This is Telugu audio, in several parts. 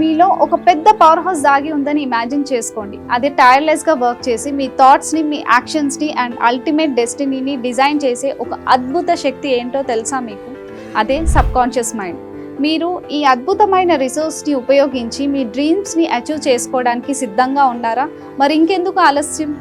మీలో ఒక పెద్ద పవర్ హౌస్ దాగి ఉందని ఇమాజిన్ చేసుకోండి. అది టైర్లెస్గా వర్క్ చేసి మీ థాట్స్ని, మీ యాక్షన్స్ని అండ్ అల్టిమేట్ డెస్టినీని డిజైన్ చేసే ఒక అద్భుత శక్తి ఏంటో తెలుసా మీకు? అదే సబ్కాన్షియస్ మైండ్. మీరు ఈ అద్భుతమైన రిసోర్స్ని ఉపయోగించి మీ డ్రీమ్స్ని అచీవ్ చేసుకోవడానికి సిద్ధంగా ఉన్నారా? మరి ఇంకెందుకు ఆలస్యం?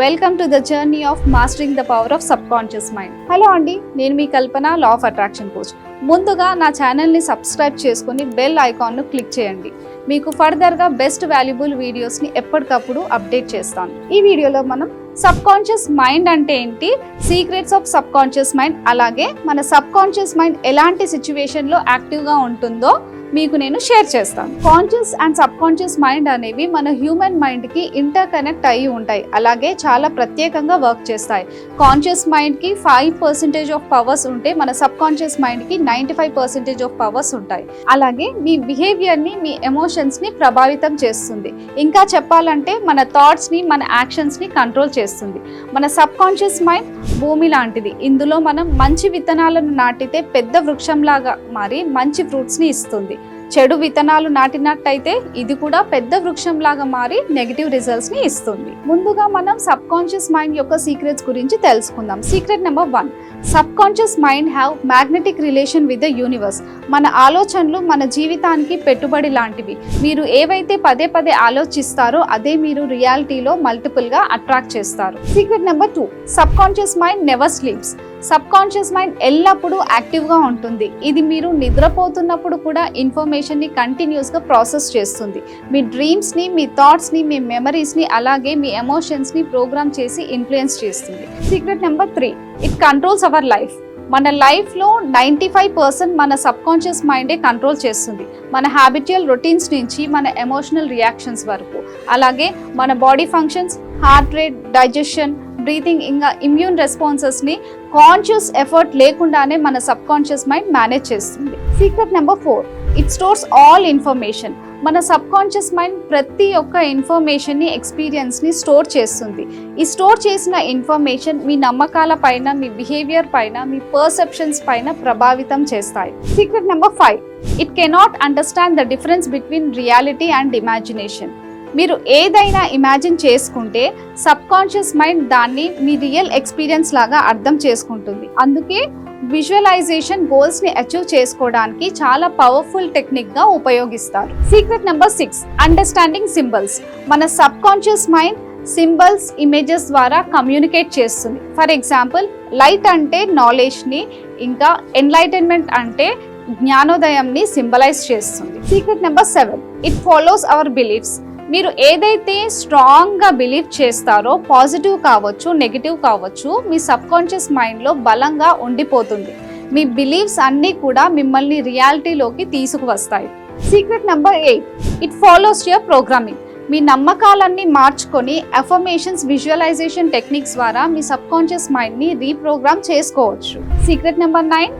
Welcome to the journey of mastering the power of subconscious mind. Hello అండి, నేను మీ కల్పన, లా ఆఫ్ అట్రాక్షన్ కోచ్. ముందుగా నా ఛానల్ని సబ్స్క్రైబ్ చేసుకుని బెల్ ఐకాన్ను క్లిక్ చేయండి. మీకు ఫర్దర్గా బెస్ట్ వాల్యుబుల్ వీడియోస్ని ఎప్పటికప్పుడు అప్డేట్ చేస్తాను. ఈ వీడియోలో మనం సబ్కాన్షియస్ మైండ్ అంటే ఏంటి, సీక్రెట్స్ ఆఫ్ సబ్కాన్షియస్ మైండ్, అలాగే మన సబ్కాన్షియస్ మైండ్ ఎలాంటి సిచ్యువేషన్లో యాక్టివ్గా ఉంటుందో మీకు నేను షేర్ చేస్తాను. కాన్షియస్ అండ్ సబ్కాన్షియస్ మైండ్ అనేవి మన హ్యూమన్ మైండ్కి ఇంటర్ కనెక్ట్ అయ్యి ఉంటాయి, అలాగే చాలా ప్రత్యేకంగా వర్క్ చేస్తాయి. కాన్షియస్ మైండ్కి 5% ఆఫ్ పవర్స్ ఉంటే మన సబ్కాన్షియస్ మైండ్కి 95% ఆఫ్ పవర్స్ ఉంటాయి. అలాగే మీ బిహేవియర్ని, మీ ఎమోషన్స్ని ప్రభావితం చేస్తుంది. ఇంకా చెప్పాలంటే మన థాట్స్ని, మన యాక్షన్స్ని కంట్రోల్ చేస్తుంది. మన సబ్కాన్షియస్ మైండ్ భూమి లాంటిది. ఇందులో మనం మంచి విత్తనాలను నాటితే పెద్ద వృక్షంలాగా మారి మంచి ఫ్రూట్స్ని ఇస్తుంది. చెడు విత్తనాలు నాటినట్టయితే ఇది కూడా పెద్ద వృక్షంలాగా మారి నెగిటివ్ రిజల్ట్స్ని ఇస్తుంది. ముందుగా మనం సబ్కాన్షియస్ మైండ్ యొక్క సీక్రెట్స్ గురించి తెలుసుకుందాం. Secret number 1, subconscious mind have magnetic relation with the universe. మన ఆలోచనలు మన జీవితానికి పెట్టుబడి లాంటివి. మీరు ఏవైతే పదే పదే ఆలోచిస్తారో అదే మీరు రియాలిటీలో మల్టిపుల్గా అట్రాక్ట్ చేస్తారు. Secret number 2, subconscious mind never sleeps. Subconscious mind ఎల్లప్పుడూ యాక్టివ్గా ఉంటుంది. ఇది మీరు నిద్రపోతున్నప్పుడు కూడా ఇన్ఫర్మేషన్ని కంటిన్యూస్గా ప్రాసెస్ చేస్తుంది. మీ డ్రీమ్స్ని, మీ థాట్స్ని, మీ మెమరీస్ని, అలాగే మీ ఎమోషన్స్ని ప్రోగ్రామ్ చేసి ఇన్ఫ్లుయెన్స్ చేస్తుంది. Secret number 3, it controls our life. మన లైఫ్లో 95% మన సబ్కాన్షియస్ మైండే కంట్రోల్ చేస్తుంది. మన హ్యాబిచువల్ రొటీన్స్ నుంచి మన ఎమోషనల్ రియాక్షన్స్ వరకు, అలాగే మన body functions, heart rate, digestion, breathing, ఇంకా ఇమ్యూన్ రెస్పాన్సెస్ని కాన్షియస్ ఎఫర్ట్ లేకుండానే మన సబ్కాన్షియస్ మైండ్ మేనేజ్ చేస్తుంది. Secret number 4, it stores all information. మన సబ్కాన్షియస్ మైండ్ ప్రతి ఒక్క ఇన్ఫర్మేషన్ని, ఎక్స్పీరియన్స్ని స్టోర్ చేస్తుంది. ఈ స్టోర్ చేసిన ఇన్ఫర్మేషన్ మీ నమ్మకాల పైన, మీ బిహేవియర్ పైన, మీ పర్సెప్షన్స్ పైన ప్రభావితం చేస్తాయి. Secret number 5, it cannot understand the difference between reality and imagination. మీరు ఏదైనా ఇమాజిన్ చేసుకుంటే సబ్కాన్షియస్ మైండ్ దాన్ని మీ రియల్ ఎక్స్పీరియన్స్ లాగా అర్థం చేసుకుంటుంది. అందుకే విజువలైజేషన్ గోల్స్ని అచీవ్ చేసుకోవడానికి చాలా పవర్ఫుల్ టెక్నిక్గా ఉపయోగిస్తారు. Secret number 6, understanding symbols. మన సబ్కాన్షియస్ మైండ్ సింబల్స్, ఇమేజెస్ ద్వారా కమ్యూనికేట్ చేస్తుంది. ఫర్ ఎగ్జాంపుల్, లైట్ అంటే నాలెడ్జ్ని, ఇంకా ఎన్లైటన్మెంట్ అంటే జ్ఞానోదయంని సింబలైజ్ చేస్తుంది. Secret number 7, it follows our beliefs. మీరు ఏదైతే స్ట్రాంగ్గా బిలీవ్ చేస్తారో, పాజిటివ్ కావచ్చు, నెగిటివ్ కావచ్చు, మీ సబ్కాన్షియస్ మైండ్లో బలంగా ఉండిపోతుంది. మీ బిలీఫ్స్ అన్నీ కూడా మిమ్మల్ని రియాలిటీలోకి తీసుకువస్తాయి. Secret number 8, it follows your programming. మీ నమ్మకాలన్నీ మార్చుకొని అఫర్మేషన్స్, విజువలైజేషన్ టెక్నిక్స్ ద్వారా మీ సబ్కాన్షియస్ మైండ్ని రీప్రోగ్రామ్ చేసుకోవచ్చు. Secret number 9,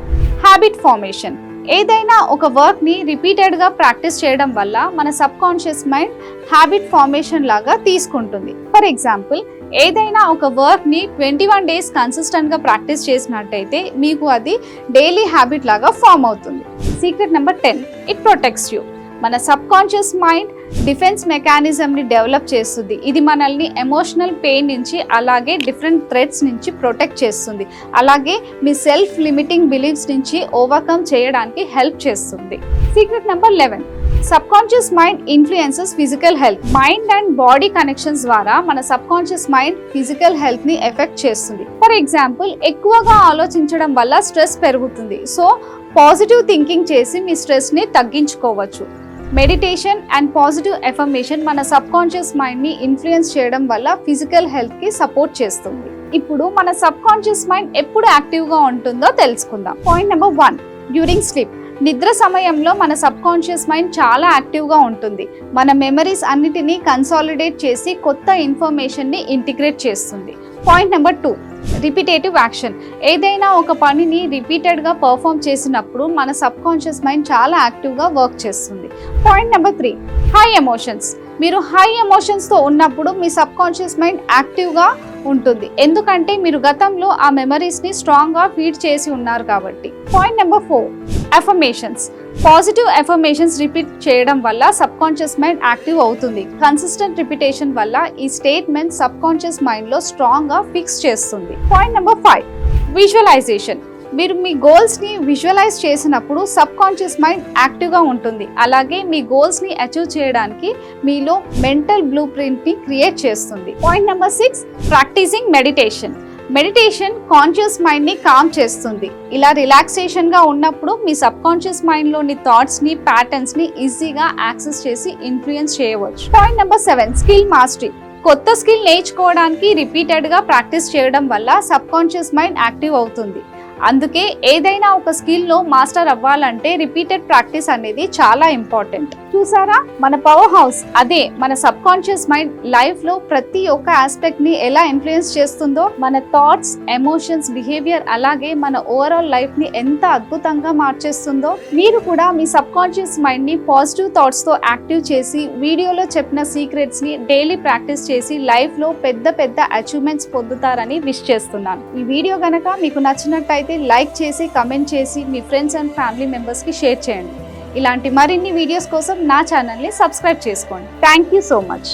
habit formation. ఏదైనా ఒక వర్క్ని రిపీటెడ్గా ప్రాక్టీస్ చేయడం వల్ల మన సబ్కాన్షియస్ మైండ్ హ్యాబిట్ ఫార్మేషన్ లాగా తీసుకుంటుంది. ఫర్ ఎగ్జాంపుల్, ఏదైనా ఒక వర్క్ని 21 డేస్ కన్సిస్టెంట్గా ప్రాక్టీస్ చేసినట్టయితే మీకు అది డైలీ హ్యాబిట్ లాగా ఫామ్ అవుతుంది. Secret number 10, it protects you. మన సబ్కాన్షియస్ మైండ్ డిఫెన్స్ మెకానిజంని డెవలప్ చేస్తుంది. ఇది మనల్ని ఎమోషనల్ పెయిన్ నుంచి, అలాగే డిఫరెంట్ థ్రెట్స్ నుంచి ప్రొటెక్ట్ చేస్తుంది. అలాగే మీ సెల్ఫ్ లిమిటింగ్ బిలీఫ్స్ నుంచి ఓవర్కమ్ చేయడానికి హెల్ప్ చేస్తుంది. Secret number 11, subconscious mind influences physical health. Mind and body connections ద్వారా మన సబ్కాన్షియస్ మైండ్ ఫిజికల్ హెల్త్ని ఎఫెక్ట్ చేస్తుంది. ఫర్ ఎగ్జాంపుల్, ఎక్కువగా ఆలోచించడం వల్ల స్ట్రెస్ పెరుగుతుంది. సో పాజిటివ్ థింకింగ్ చేసి మీ స్ట్రెస్ని తగ్గించుకోవచ్చు. మెడిటేషన్ అండ్ పాజిటివ్ ఎఫర్మేషన్ మన సబ్కాన్షియస్ మైండ్ని ఇన్ఫ్లుయెన్స్ చేయడం వల్ల ఫిజికల్ హెల్త్కి సపోర్ట్ చేస్తుంది. ఇప్పుడు మన సబ్కాన్షియస్ మైండ్ ఎప్పుడు యాక్టివ్గా ఉంటుందో తెలుసుకుందాం. Point number 1, during sleep. నిద్ర సమయంలో మన సబ్కాన్షియస్ మైండ్ చాలా యాక్టివ్గా ఉంటుంది. మన మెమరీస్ అన్నిటినీ కన్సాలిడేట్ చేసి కొత్త ఇన్ఫర్మేషన్ని ఇంటిగ్రేట్ చేస్తుంది. Point number 2, repetitive action. ఏదైనా ఒక పనిని రిపీటెడ్గా పర్ఫామ్ చేసినప్పుడు మన సబ్కాన్షియస్ మైండ్ చాలా యాక్టివ్గా వర్క్ చేస్తుంది. Point number 3, high emotions. మీరు హై ఎమోషన్స్తో ఉన్నప్పుడు మీ సబ్కాన్షియస్ మైండ్ యాక్టివ్గా ఉంటుంది, ఎందుకంటే మీరు గతంలో ఆ మెమరీస్ని స్ట్రాంగ్గా ఫీడ్ చేసి ఉన్నారు కాబట్టి. Point number 4, affirmations. Positive affirmations repeat చేయడం వల్ల సబ్ కాన్షియస్ మైండ్ యాక్టివ్ అవుతుంది. కన్సిస్టెంట్ రిపిటేషన్ వల్ల ఈ స్టేట్మెంట్ సబ్ కాన్షియస్ మైండ్ లో స్ట్రాంగ్ గా ఫిక్స్ చేస్తుంది. Point number 5, visualisation. మీరు మీ గోల్స్ని విజువలైజ్ చేసినప్పుడు సబ్ కాన్షియస్ మైండ్ యాక్టివ్గా ఉంటుంది. అలాగే మీ గోల్స్ని అచీవ్ చేయడానికి మీలో మెంటల్ బ్లూ ప్రింట్ని క్రియేట్ చేస్తుంది. Point number 6, practising meditation. Meditation conscious మైండ్ని కామ్ చేస్తుంది. ఇలా రిలాక్సేషన్గా ఉన్నప్పుడు మీ సబ్ కాన్షియస్ మైండ్లోని థాట్స్ని, ప్యాటర్న్స్ని ఈజీగా యాక్సెస్ చేసి ఇన్ఫ్లుయెన్స్ చేయవచ్చు. Point number 7, skill mastery. కొత్త స్కిల్ నేర్చుకోవడానికి రిపీటెడ్గా ప్రాక్టీస్ చేయడం వల్ల సబ్ కాన్షియస్ మైండ్ యాక్టివ్ అవుతుంది. అందుకే ఏదైనా ఒక స్కిల్లో మాస్టర్ అవ్వాలంటే రిపీటెడ్ ప్రాక్టీస్ అనేది చాలా ఇంపార్టెంట్. చూసారా, మన పవర్ హౌస్ అదే మన సబ్ కాన్షియస్ మైండ్ లైఫ్ లో ప్రతి ఒక్క ఆస్పెక్ట్ ని ఎలా ఇన్ఫ్లుయెన్స్ చేస్తుందో, మన థాట్స్, ఎమోషన్స్, బిహేవియర్ అలాగే మన ఓవరాల్ లైఫ్ ని ఎంత అద్భుతంగా మార్చేస్తుందో. మీరు కూడా మీ సబ్ కాన్షియస్ మైండ్ ని పాజిటివ్ థాట్స్ తో యాక్టివ్ చేసి వీడియోలో చెప్పిన సీక్రెట్స్ ని డైలీ ప్రాక్టీస్ చేసి లైఫ్ లో పెద్ద పెద్ద అచీవ్మెంట్స్ పొందుతారని విష్ చేస్తున్నాను. ఈ వీడియో గనక మీకు నచ్చినట్టయితే లైక్ చేసి, కమెంట్ చేసి మీ ఫ్రెండ్స్ అండ్ ఫ్యామిలీ మెంబర్స్ కి షేర్ చేయండి. ఇలాంటి మరిన్ని వీడియోస్ కోసం నా ఛానల్ని సబ్స్క్రైబ్ చేసుకోండి. Thank you so much.